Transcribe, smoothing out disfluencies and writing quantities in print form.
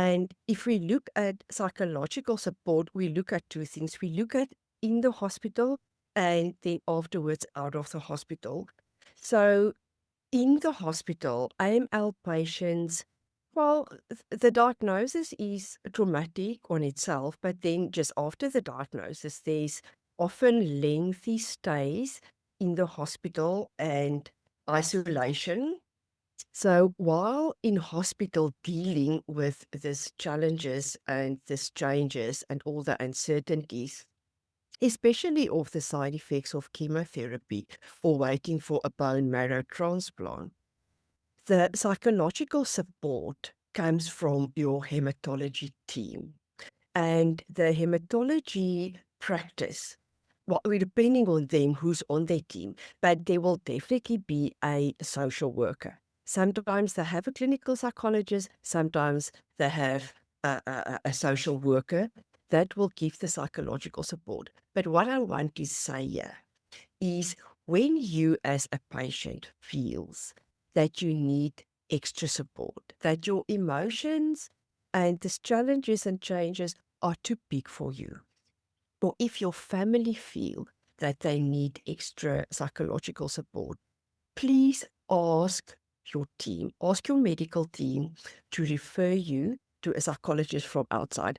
And if we look at psychological support, we look at two things. We look at in the hospital and then afterwards out of the hospital. So in the hospital, AML patients, well, the diagnosis is traumatic on itself, but then just after the diagnosis, there's often lengthy stays in the hospital and isolation. So while in hospital dealing with these challenges and these changes and all the uncertainties, especially of the side effects of chemotherapy or waiting for a bone marrow transplant, the psychological support comes from your hematology team. And the hematology practice, well, depending on them who's on their team, but there will definitely be a social worker. Sometimes they have a clinical psychologist, sometimes they have a social worker that will give the psychological support. But what I want to say here is when you as a patient feels that you need extra support, that your emotions and these challenges and changes are too big for you, or if your family feel that they need extra psychological support, please ask your team, ask your medical team to refer you to a psychologist from outside.